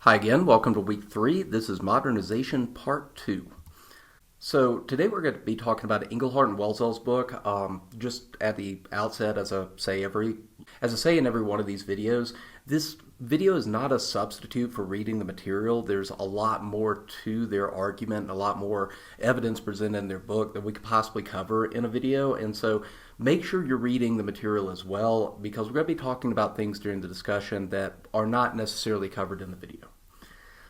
Hi again, welcome to week 3. This is Modernization Part 2. So today we're going to be talking about Inglehart and Welzel's book. Just at the outset, as I say in every one of these videos, this video is not a substitute for reading the material. There's a lot more to their argument and a lot more evidence presented in their book that we could possibly cover in a video. And so make sure you're reading the material as well, because we're going to be talking about things during the discussion that are not necessarily covered in the video.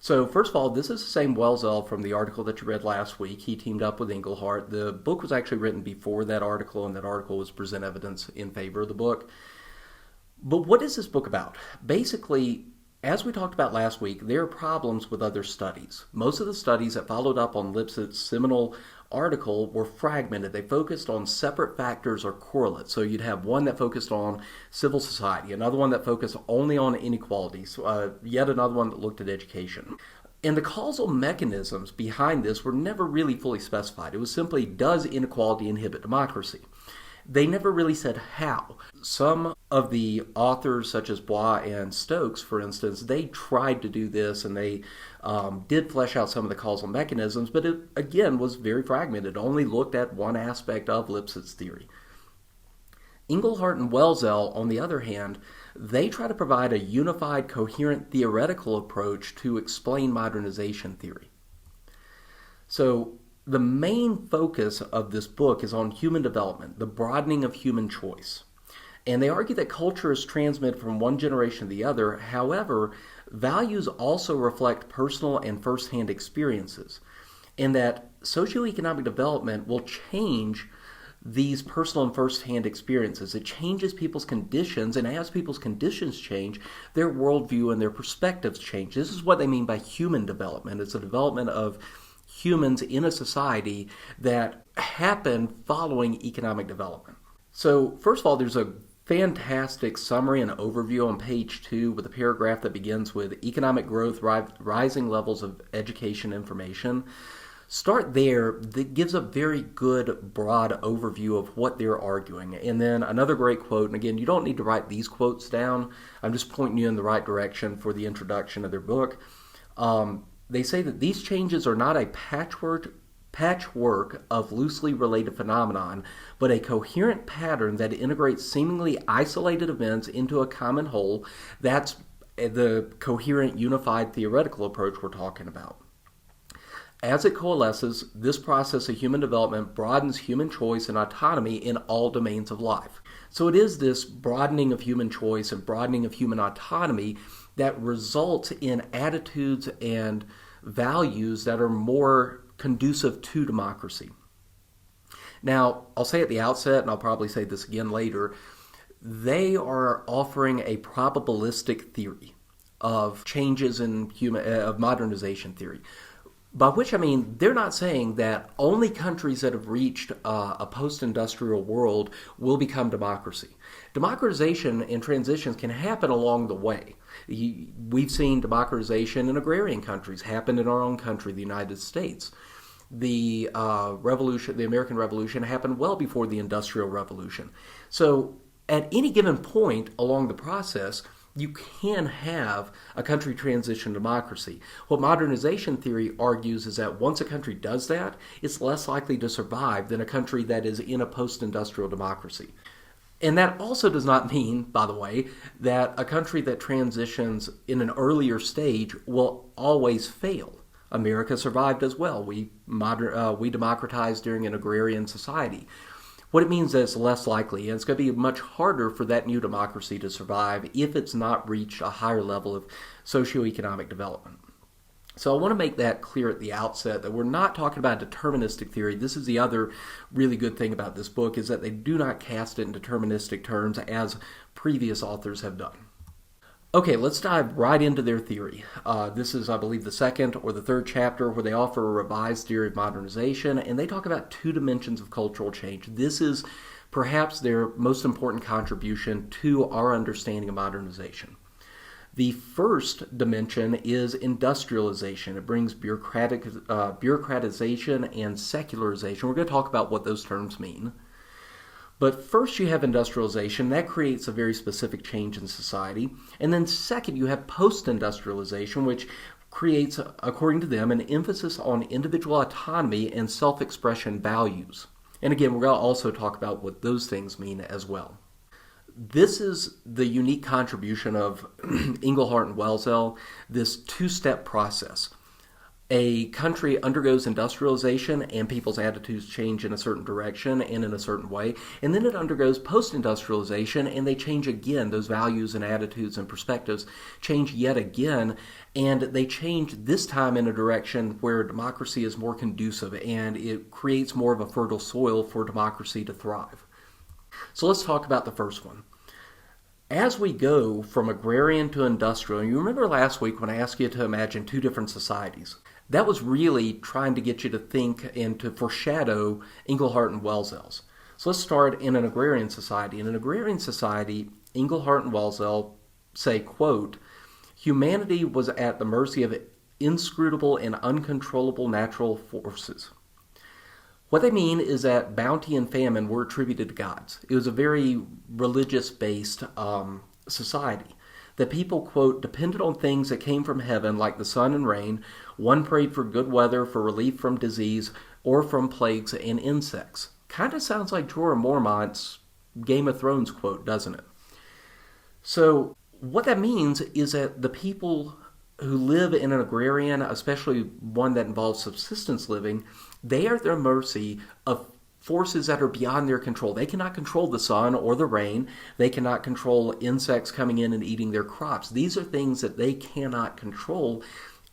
So first of all, this is the same Welzel from the article that you read last week. He teamed up with Inglehart. The book was actually written before that article, and that article was present evidence in favor of the book. But what is this book about? Basically, as we talked about last week, there are problems with other studies. Most of the studies that followed up on Lipset's seminal article were fragmented. They focused on separate factors or correlates. So you'd have one that focused on civil society, another one that focused only on inequalities, yet another one that looked at education. And the causal mechanisms behind this were never really fully specified. It was simply, does inequality inhibit democracy? They never really said how. Some of the authors, such as Bois and Stokes, for instance, they tried to do this, and they did flesh out some of the causal mechanisms, but it, again, was very fragmented. It only looked at one aspect of Lipset's theory. Inglehart and Welzel, on the other hand, they try to provide a unified, coherent theoretical approach to explain modernization theory. So the main focus of this book is on human development, the broadening of human choice. And they argue that culture is transmitted from one generation to the other. However, values also reflect personal and first-hand experiences, and that socioeconomic development will change these personal and first-hand experiences. It changes people's conditions, and as people's conditions change, their worldview and their perspectives change. This is what they mean by human development. It's a development of humans in a society that happen following economic development. So first of all, there's a fantastic summary and overview on page 2 with a paragraph that begins with economic growth, rising levels of education information. Start there. That gives a very good broad overview of what they're arguing. And then another great quote, and again, you don't need to write these quotes down. I'm just pointing you in the right direction for the introduction of their book. They say that these changes are not a patchwork of loosely related phenomenon, but a coherent pattern that integrates seemingly isolated events into a common whole. That's the coherent, unified theoretical approach we're talking about. As it coalesces, this process of human development broadens human choice and autonomy in all domains of life. So it is this broadening of human choice and broadening of human autonomy that results in attitudes and values that are more conducive to democracy. Now, I'll say at the outset, and I'll probably say this again later, they are offering a probabilistic theory of changes in of modernization theory. By which I mean, they're not saying that only countries that have reached a post-industrial world will become democracy. Democratization and transitions can happen along the way. We've seen democratization in agrarian countries happen in our own country, the United States. The American Revolution happened well before the Industrial Revolution. So at any given point along the process, you can have a country transition to democracy. What modernization theory argues is that once a country does that, it's less likely to survive than a country that is in a post-industrial democracy. And that also does not mean, by the way, that a country that transitions in an earlier stage will always fail. America survived as well. We democratized during an agrarian society. What it means is it's less likely, and it's going to be much harder for that new democracy to survive if it's not reached a higher level of socioeconomic development. So I want to make that clear at the outset that we're not talking about deterministic theory. This is the other really good thing about this book, is that they do not cast it in deterministic terms as previous authors have done. Okay, let's dive right into their theory. This is, I believe, the second or the third chapter where they offer a revised theory of modernization, and they talk about 2 dimensions of cultural change. This is perhaps their most important contribution to our understanding of modernization. The first dimension is industrialization. It brings bureaucratization and secularization. We're going to talk about what those terms mean. But first you have industrialization. That creates a very specific change in society. And then second, you have post-industrialization, which creates, according to them, an emphasis on individual autonomy and self-expression values. And again, we're going to also talk about what those things mean as well. This is the unique contribution of Inglehart and Welzel, this two-step process. A country undergoes industrialization and people's attitudes change in a certain direction and in a certain way. And then it undergoes post-industrialization and they change again. Those values and attitudes and perspectives change yet again. And they change this time in a direction where democracy is more conducive and it creates more of a fertile soil for democracy to thrive. So let's talk about the first one. As we go from agrarian to industrial, and you remember last week when I asked you to imagine two different societies, that was really trying to get you to think and to foreshadow Inglehart and Welzel's. So let's start in an agrarian society. In an agrarian society, Inglehart and Welzel say, quote, humanity was at the mercy of inscrutable and uncontrollable natural forces. What they mean is that bounty and famine were attributed to gods. It was a very religious-based society. That people, quote, depended on things that came from heaven like the sun and rain. One prayed for good weather, for relief from disease, or from plagues and insects. Kind of sounds like Jorah Mormont's Game of Thrones quote, doesn't it? So what that means is that the people who live in an agrarian, especially one that involves subsistence living, they are at their mercy of forces that are beyond their control. They cannot control the sun or the rain. They cannot control insects coming in and eating their crops. These are things that they cannot control.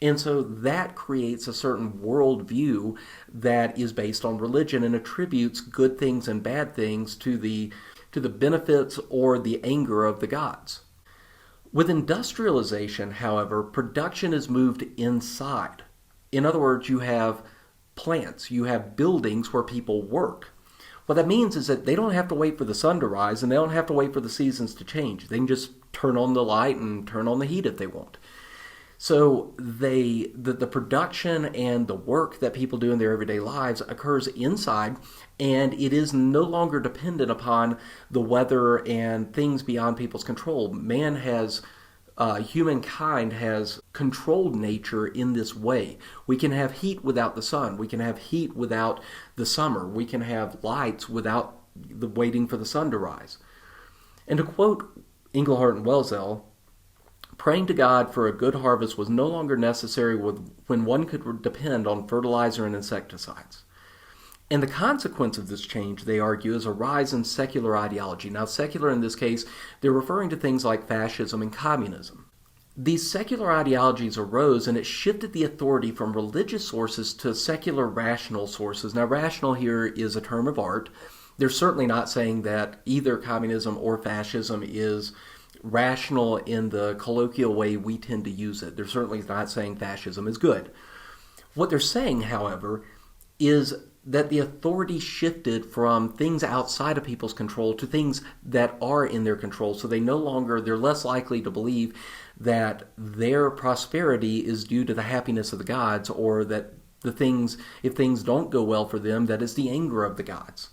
And so that creates a certain worldview that is based on religion and attributes good things and bad things to the benefits or the anger of the gods. With industrialization, however, production is moved inside. In other words, you have plants, you have buildings where people work. What that means is that they don't have to wait for the sun to rise and they don't have to wait for the seasons to change. They can just turn on the light and turn on the heat if they want. So the production and the work that people do in their everyday lives occurs inside, and it is no longer dependent upon the weather and things beyond people's control. Humankind has controlled nature in this way. We can have heat without the sun. We can have heat without the summer. We can have lights without waiting for the sun to rise. And to quote Inglehart and Welzel, praying to God for a good harvest was no longer necessary when one could depend on fertilizer and insecticides. And the consequence of this change, they argue, is a rise in secular ideology. Now, secular in this case, they're referring to things like fascism and communism. These secular ideologies arose and it shifted the authority from religious sources to secular rational sources. Now, rational here is a term of art. They're certainly not saying that either communism or fascism is rational in the colloquial way we tend to use it. They're certainly not saying fascism is good. What they're saying, however, is that the authority shifted from things outside of people's control to things that are in their control. So they're less likely to believe that their prosperity is due to the happiness of the gods, or that if things don't go well for them, that it's the anger of the gods.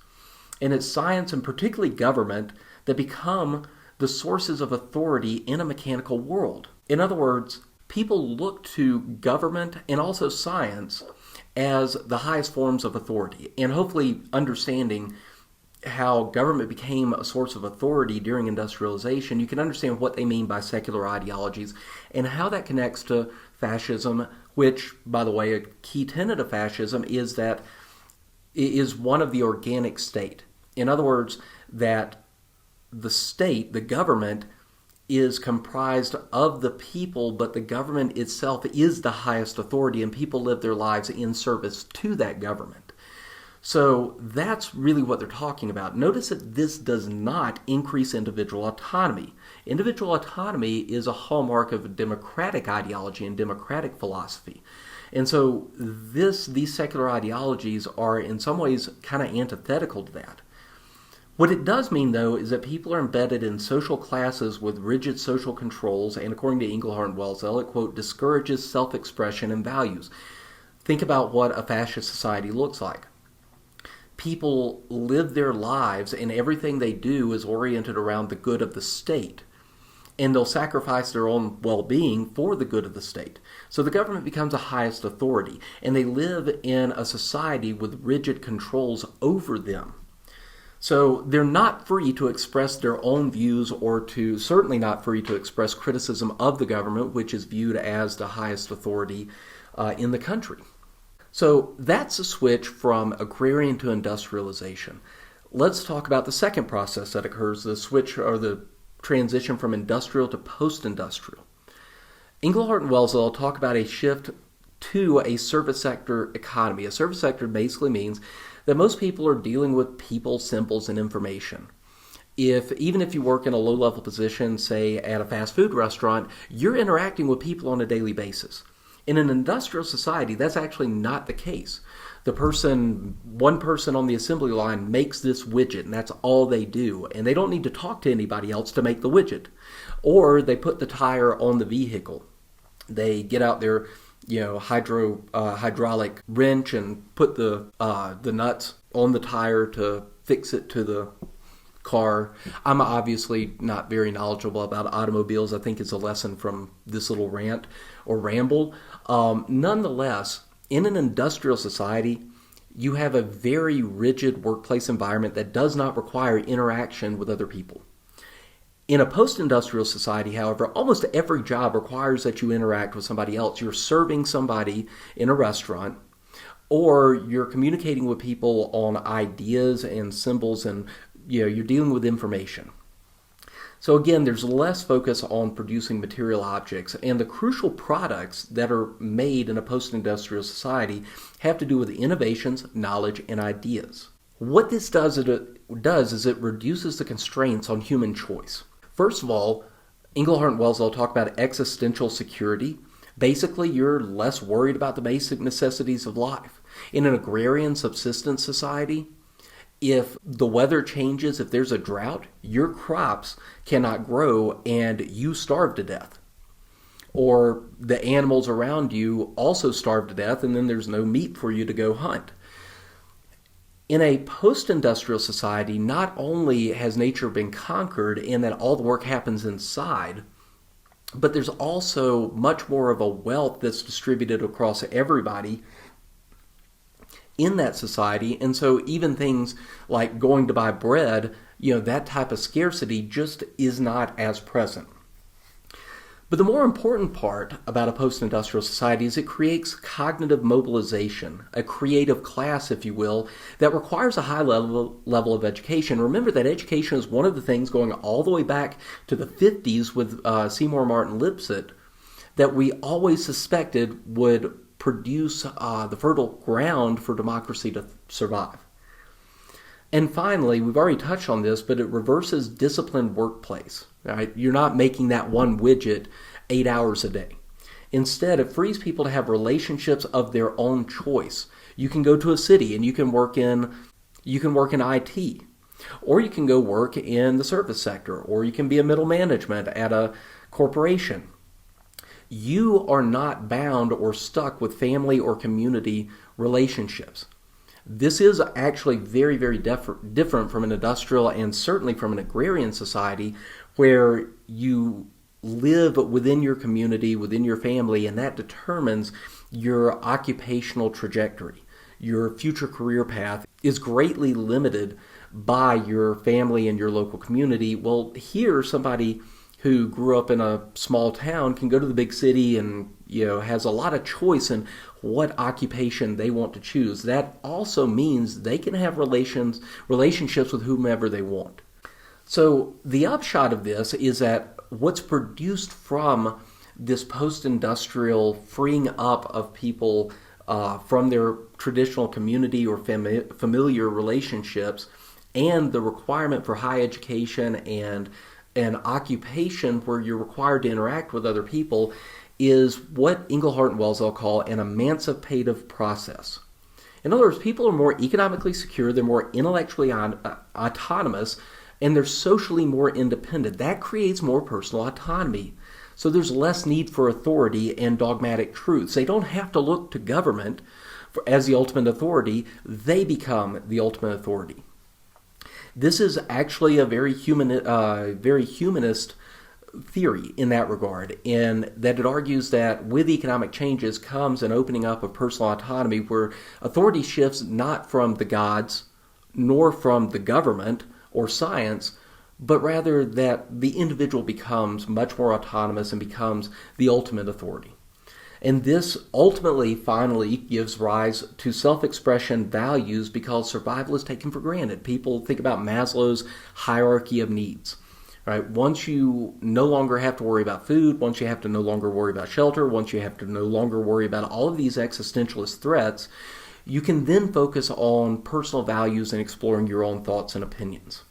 And it's science, and particularly government, that become the sources of authority in a mechanical world. In other words, people look to government and also science as the highest forms of authority. And hopefully understanding how government became a source of authority during industrialization, you can understand what they mean by secular ideologies and how that connects to fascism, which, by the way, a key tenet of fascism is that it is one of the organic state. In other words, that the state, the government, is comprised of the people, but the government itself is the highest authority, and people live their lives in service to that government. So that's really what they're talking about. Notice that this does not increase individual autonomy. Individual autonomy is a hallmark of democratic ideology and democratic philosophy. And so these secular ideologies are in some ways kind of antithetical to that. What it does mean, though, is that people are embedded in social classes with rigid social controls, and according to Inglehart and Welzel, it, quote, discourages self-expression and values. Think about what a fascist society looks like. people live their lives and everything they do is oriented around the good of the state. And they'll sacrifice their own well-being for the good of the state. So the government becomes the highest authority, and they live in a society with rigid controls over them. So they're not free to express their own views certainly not free to express criticism of the government, which is viewed as the highest authority in the country. So that's a switch from agrarian to industrialization. Let's talk about the second process that occurs, the switch or the transition from industrial to post-industrial. Inglehart and Welzel talk about a shift to a service sector economy. A service sector basically means that most people are dealing with people, symbols, and information. Even if you work in a low-level position, say at a fast food restaurant, you're interacting with people on a daily basis. In an industrial society, that's actually not the case. One person on the assembly line makes this widget, and that's all they do. And they don't need to talk to anybody else to make the widget. Or they put the tire on the vehicle. They get out their, hydraulic wrench and put the nuts on the tire to fix it to the car. I'm obviously not very knowledgeable about automobiles. I think it's a lesson from this little rant or ramble. Nonetheless, in an industrial society, you have a very rigid workplace environment that does not require interaction with other people. In a post-industrial society, however, almost every job requires that you interact with somebody else. You're serving somebody in a restaurant, or you're communicating with people on ideas and symbols, and you're dealing with information. So again, there's less focus on producing material objects, and the crucial products that are made in a post-industrial society have to do with innovations, knowledge, and ideas. What this does is it reduces the constraints on human choice. First of all, Inglehart and Welzel talk about existential security. Basically, you're less worried about the basic necessities of life. In an agrarian subsistence society, if the weather changes, if there's a drought, your crops cannot grow and you starve to death. Or the animals around you also starve to death, and then there's no meat for you to go hunt. In a post-industrial society, not only has nature been conquered in that all the work happens inside, but there's also much more of a wealth that's distributed across everybody in that society. And so even things like going to buy bread, that type of scarcity just is not as present. But the more important part about a post-industrial society is it creates cognitive mobilization, a creative class, if you will, that requires a high level of education. Remember that education is one of the things going all the way back to the 50s with Seymour Martin Lipset that we always suspected would produce the fertile ground for democracy to survive. And finally, we've already touched on this, but it reverses disciplined workplace. Right? You're not making that one widget 8 hours a day. Instead, it frees people to have relationships of their own choice. You can go to a city and you can work in IT, or you can go work in the service sector, or you can be a middle management at a corporation. You are not bound or stuck with family or community relationships. This is actually very, very different from an industrial and certainly from an agrarian society where you live within your community, within your family, and that determines your occupational trajectory. Your future career path is greatly limited by your family and your local community. Well, here somebody who grew up in a small town can go to the big city and has a lot of choice in what occupation they want to choose. That also means they can have relationships with whomever they want. So the upshot of this is that what's produced from this post-industrial freeing up of people from their traditional community or familiar relationships, and the requirement for high education and an occupation where you're required to interact with other people, is what Inglehart and Welzel call an emancipative process. In other words, people are more economically secure, they're more intellectually autonomous, and they're socially more independent. That creates more personal autonomy. So there's less need for authority and dogmatic truths. They don't have to look to government as the ultimate authority, they become the ultimate authority. This is actually a very humanist theory in that regard, in that it argues that with economic changes comes an opening up of personal autonomy where authority shifts not from the gods nor from the government or science, but rather that the individual becomes much more autonomous and becomes the ultimate authority. And this ultimately, finally, gives rise to self-expression values because survival is taken for granted. People think about Maslow's hierarchy of needs. Right? Once you no longer have to worry about food, once you have to no longer worry about shelter, once you have to no longer worry about all of these existentialist threats, you can then focus on personal values and exploring your own thoughts and opinions.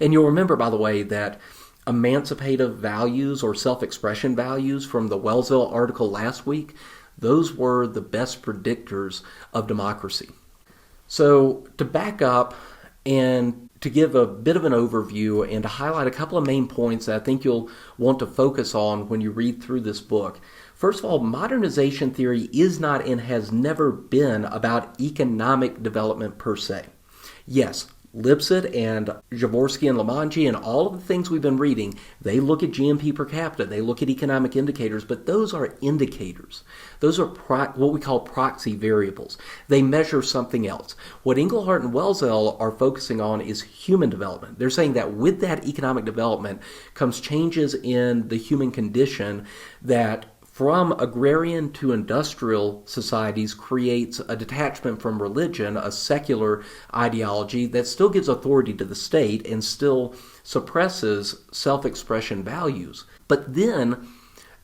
And you'll remember, by the way, that emancipative values or self-expression values from the Welzel article last week, those were the best predictors of democracy. So to back up and to give a bit of an overview and to highlight a couple of main points that I think you'll want to focus on when you read through this book. First of all, modernization theory is not and has never been about economic development per se. Yes, Lipset and Jaworski and Lamanji and all of the things we've been reading, they look at GNP per capita, they look at economic indicators, but those are indicators. Those are what we call proxy variables. They measure something else. What Inglehart and Welzel are focusing on is human development. They're saying that with that economic development comes changes in the human condition that from agrarian to industrial societies creates a detachment from religion, a secular ideology that still gives authority to the state and still suppresses self-expression values. But then,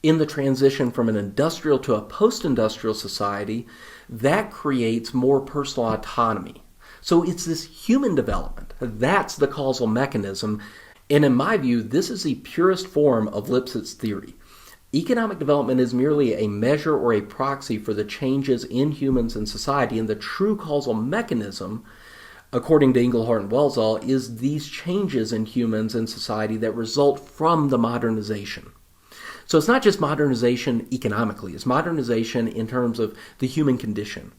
in the transition from an industrial to a post-industrial society, that creates more personal autonomy. So it's this human development. That's the causal mechanism. And in my view, this is the purest form of Lipset's theory. Economic development is merely a measure or a proxy for the changes in humans and society, and the true causal mechanism, according to Inglehart and Welzel, is these changes in humans and society that result from the modernization. So it's not just modernization economically, it's modernization in terms of the human condition.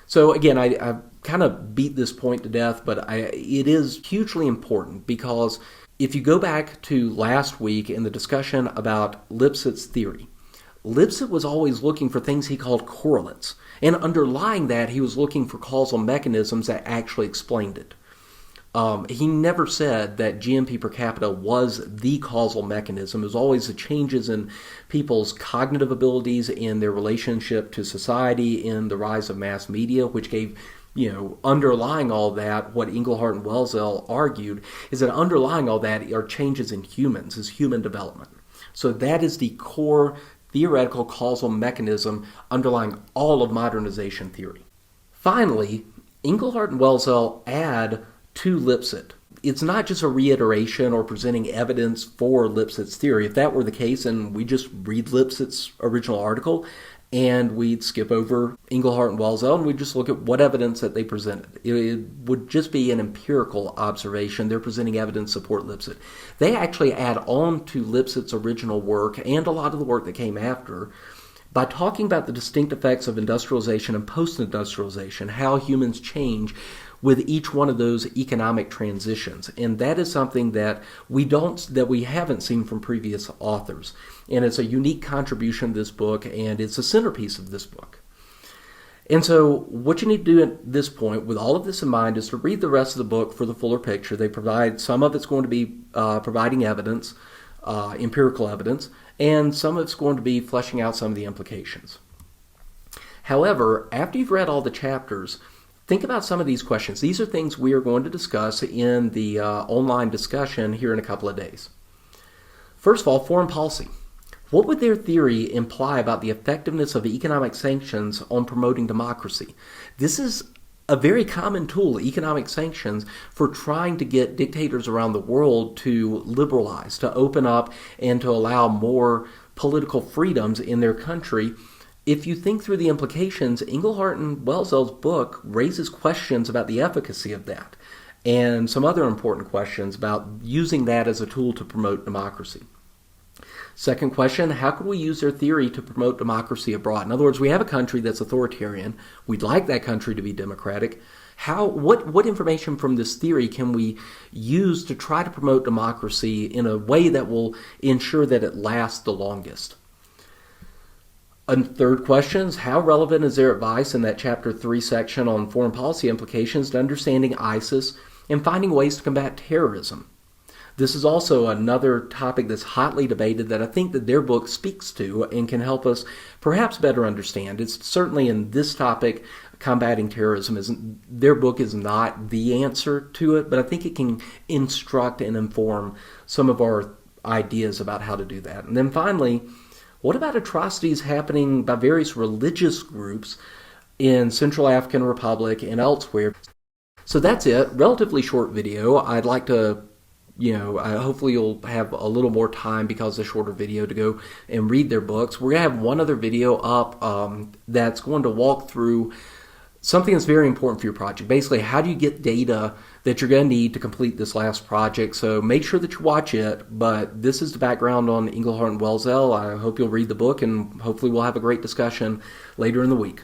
So again, I kind of beat this point to death, but it is hugely important because if you go back to last week in the discussion about Lipset's theory, Lipset was always looking for things he called correlates. And underlying that, he was looking for causal mechanisms that actually explained it. He never said that GNP per capita was the causal mechanism. It was always the changes in people's cognitive abilities, in their relationship to society, in the rise of mass media, which gave, underlying all that, what Inglehart and Welzel argued is that underlying all that are changes in humans, is human development. So that is the core theoretical causal mechanism underlying all of modernization theory. Finally, Inglehart and Welzel add to Lipset. It's not just a reiteration or presenting evidence for Lipset's theory. If that were the case, and we just read Lipset's original article, and we'd skip over Inglehart and Welzel, and we'd just look at what evidence that they presented. It would just be an empirical observation. They're presenting evidence to support Lipset. They actually add on to Lipset's original work and a lot of the work that came after by talking about the distinct effects of industrialization and post-industrialization, how humans change with each one of those economic transitions. And that is something that we haven't seen from previous authors. And it's a unique contribution to this book, and it's a centerpiece of this book. And so what you need to do at this point, with all of this in mind, is to read the rest of the book for the fuller picture. They provide, some of it's going to be providing evidence, empirical evidence, and some of it's going to be fleshing out some of the implications. However, after you've read all the chapters, think about some of these questions. These are things we are going to discuss in the online discussion here in a couple of days. First of all, foreign policy. What would their theory imply about the effectiveness of economic sanctions on promoting democracy? This is a very common tool, economic sanctions, for trying to get dictators around the world to liberalize, to open up, and to allow more political freedoms in their country. If you think through the implications, Inglehart and Welzel's book raises questions about the efficacy of that, and some other important questions about using that as a tool to promote democracy. Second question, how could we use their theory to promote democracy abroad? In other words, we have a country that's authoritarian. We'd like that country to be democratic. What information from this theory can we use to try to promote democracy in a way that will ensure that it lasts the longest? And third question is, how relevant is their advice in that Chapter 3 section on foreign policy implications to understanding ISIS and finding ways to combat terrorism? This is also another topic that's hotly debated that I think that their book speaks to and can help us perhaps better understand. It's certainly in this topic, combating terrorism, their book is not the answer to it, but I think it can instruct and inform some of our ideas about how to do that. And then finally, what about atrocities happening by various religious groups in Central African Republic and elsewhere? So that's it. Relatively short video. I'd like to, hopefully you'll have a little more time because of the shorter video to go and read their books. We're going to have one other video up that's going to walk through something that's very important for your project. Basically, how do you get data that you're going to need to complete this last project? So make sure that you watch it. But this is the background on Inglehart and Welzel. I hope you'll read the book, and hopefully we'll have a great discussion later in the week.